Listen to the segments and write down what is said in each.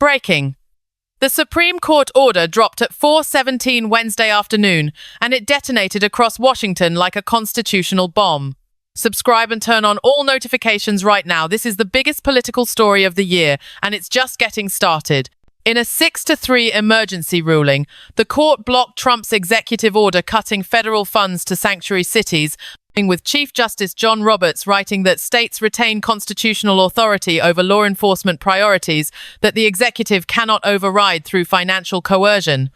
Breaking. The Supreme Court order dropped at 4:17 Wednesday afternoon, and it detonated across Washington like a constitutional bomb. Subscribe and turn on all notifications right now. This is the biggest political story of the year, and it's just getting started. In a 6-3 emergency ruling, the court blocked Trump's executive order cutting federal funds to sanctuary cities, with Chief Justice John Roberts writing that states retain constitutional authority over law enforcement priorities that the executive cannot override through financial coercion.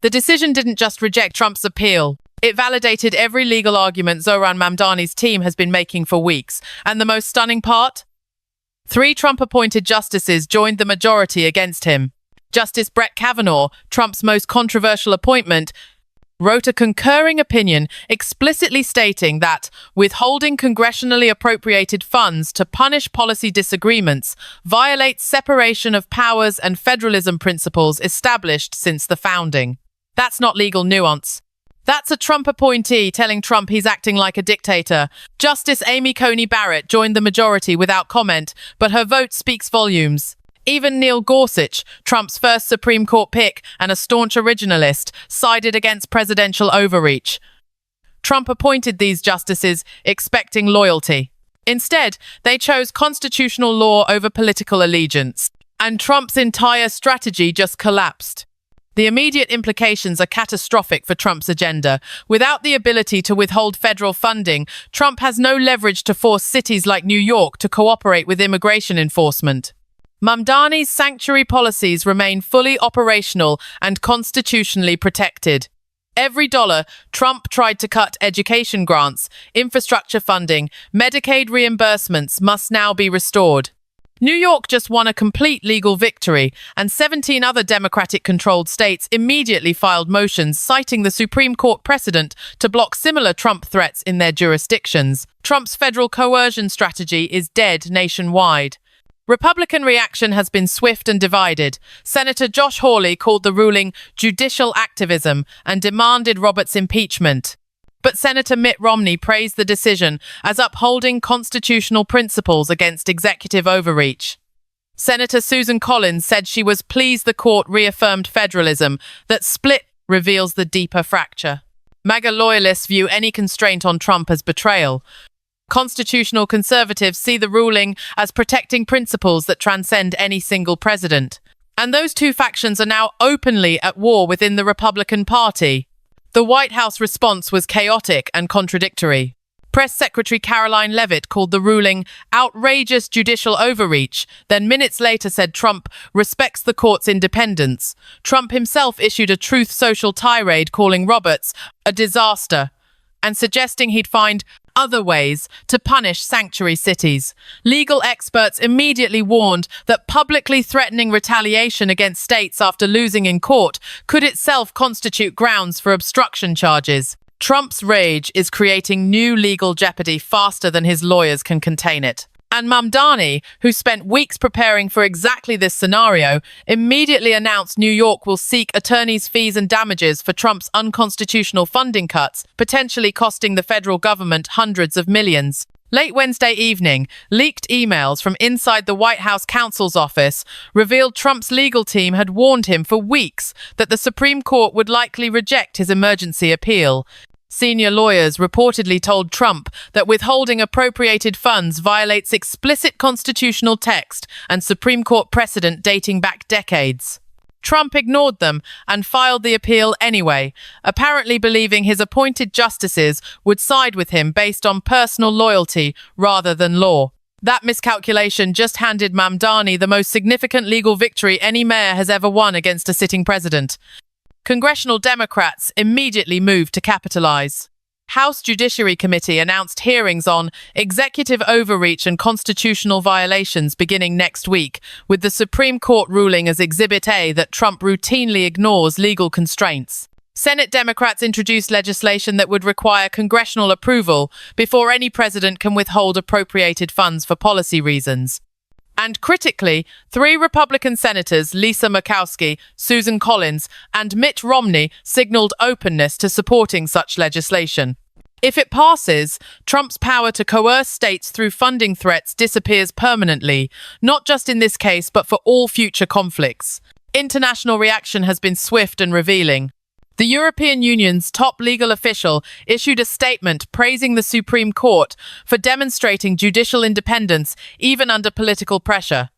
The decision didn't just reject Trump's appeal. It validated every legal argument Zohran Mamdani's team has been making for weeks. And the most stunning part? 3 Trump-appointed justices joined the majority against him. Justice Brett Kavanaugh, Trump's most controversial appointment, wrote a concurring opinion explicitly stating that withholding congressionally appropriated funds to punish policy disagreements violates separation of powers and federalism principles established since the founding. That's not legal nuance. That's a Trump appointee telling Trump he's acting like a dictator. Justice Amy Coney Barrett joined the majority without comment, but her vote speaks volumes. Even Neil Gorsuch, Trump's first Supreme Court pick and a staunch originalist, sided against presidential overreach. Trump appointed these justices expecting loyalty. Instead, they chose constitutional law over political allegiance, and Trump's entire strategy just collapsed. The immediate implications are catastrophic for Trump's agenda. Without the ability to withhold federal funding, Trump has no leverage to force cities like New York to cooperate with immigration enforcement. Mamdani's sanctuary policies remain fully operational and constitutionally protected. Every dollar Trump tried to cut education grants, infrastructure funding, Medicaid reimbursements must now be restored. New York just won a complete legal victory, and 17 other Democratic-controlled states immediately filed motions citing the Supreme Court precedent to block similar Trump threats in their jurisdictions. Trump's federal coercion strategy is dead nationwide. Republican reaction has been swift and divided. Senator Josh Hawley called the ruling judicial activism and demanded Roberts' impeachment. But Senator Mitt Romney praised the decision as upholding constitutional principles against executive overreach. Senator Susan Collins said she was pleased the court reaffirmed federalism, that split reveals the deeper fracture. MAGA loyalists view any constraint on Trump as betrayal. Constitutional conservatives see the ruling as protecting principles that transcend any single president. And those two factions are now openly at war within the Republican Party. The White House response was chaotic and contradictory. Press Secretary Caroline Leavitt called the ruling outrageous judicial overreach, then minutes later said Trump respects the court's independence. Trump himself issued a Truth Social tirade calling Roberts a disaster and suggesting he'd find other ways to punish sanctuary cities. Legal experts immediately warned that publicly threatening retaliation against states after losing in court could itself constitute grounds for obstruction charges. Trump's rage is creating new legal jeopardy faster than his lawyers can contain it. And Mamdani, who spent weeks preparing for exactly this scenario, immediately announced New York will seek attorneys' fees and damages for Trump's unconstitutional funding cuts, potentially costing the federal government hundreds of millions. Late Wednesday evening, leaked emails from inside the White House counsel's office revealed Trump's legal team had warned him for weeks that the Supreme Court would likely reject his emergency appeal. Senior lawyers reportedly told Trump that withholding appropriated funds violates explicit constitutional text and Supreme Court precedent dating back decades. Trump ignored them and filed the appeal anyway, apparently believing his appointed justices would side with him based on personal loyalty rather than law. That miscalculation just handed Mamdani the most significant legal victory any mayor has ever won against a sitting president. Congressional Democrats immediately moved to capitalize. House Judiciary Committee announced hearings on executive overreach and constitutional violations beginning next week, with the Supreme Court ruling as Exhibit A that Trump routinely ignores legal constraints. Senate Democrats introduced legislation that would require congressional approval before any president can withhold appropriated funds for policy reasons. And critically, 3 Republican senators, Lisa Murkowski, Susan Collins, and Mitt Romney, signaled openness to supporting such legislation. If it passes, Trump's power to coerce states through funding threats disappears permanently, not just in this case, but for all future conflicts. International reaction has been swift and revealing. The European Union's top legal official issued a statement praising the Supreme Court for demonstrating judicial independence even under political pressure.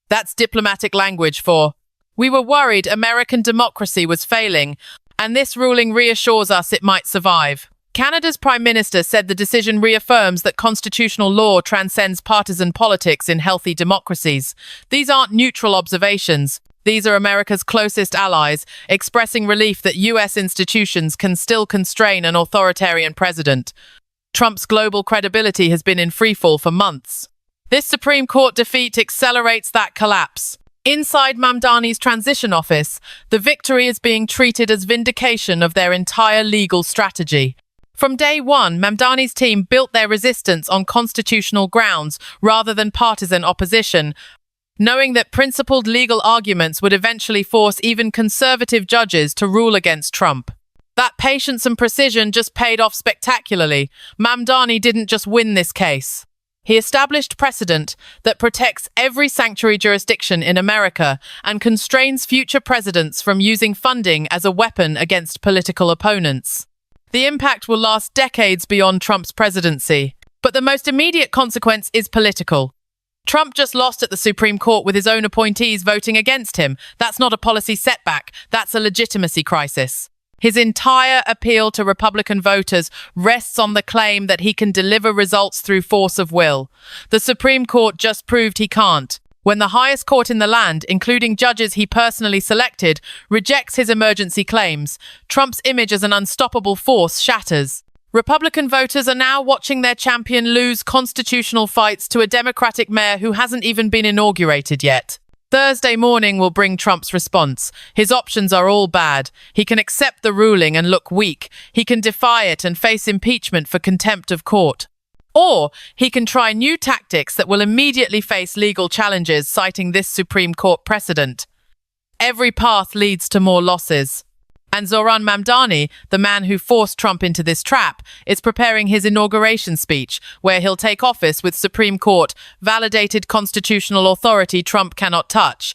That's diplomatic language for, "We were worried American democracy was failing, and this ruling reassures us it might survive." Canada's Prime Minister said the decision reaffirms that constitutional law transcends partisan politics in healthy democracies. These aren't neutral observations. These are America's closest allies, expressing relief that US institutions can still constrain an authoritarian president. Trump's global credibility has been in freefall for months. This Supreme Court defeat accelerates that collapse. Inside Mamdani's transition office, the victory is being treated as vindication of their entire legal strategy. From day one, Mamdani's team built their resistance on constitutional grounds rather than partisan opposition, knowing that principled legal arguments would eventually force even conservative judges to rule against Trump. That patience and precision just paid off spectacularly. Mamdani didn't just win this case. He established precedent that protects every sanctuary jurisdiction in America and constrains future presidents from using funding as a weapon against political opponents. The impact will last decades beyond Trump's presidency. But the most immediate consequence is political. Trump just lost at the Supreme Court with his own appointees voting against him. That's not a policy setback. That's a legitimacy crisis. His entire appeal to Republican voters rests on the claim that he can deliver results through force of will. The Supreme Court just proved he can't. When the highest court in the land, including judges he personally selected, rejects his emergency claims, Trump's image as an unstoppable force shatters. Republican voters are now watching their champion lose constitutional fights to a Democratic mayor who hasn't even been inaugurated yet. Thursday morning will bring Trump's response. His options are all bad. He can accept the ruling and look weak. He can defy it and face impeachment for contempt of court. Or he can try new tactics that will immediately face legal challenges, citing this Supreme Court precedent. Every path leads to more losses. And Zohran Mamdani, the man who forced Trump into this trap, is preparing his inauguration speech, where he'll take office with Supreme Court validated constitutional authority Trump cannot touch.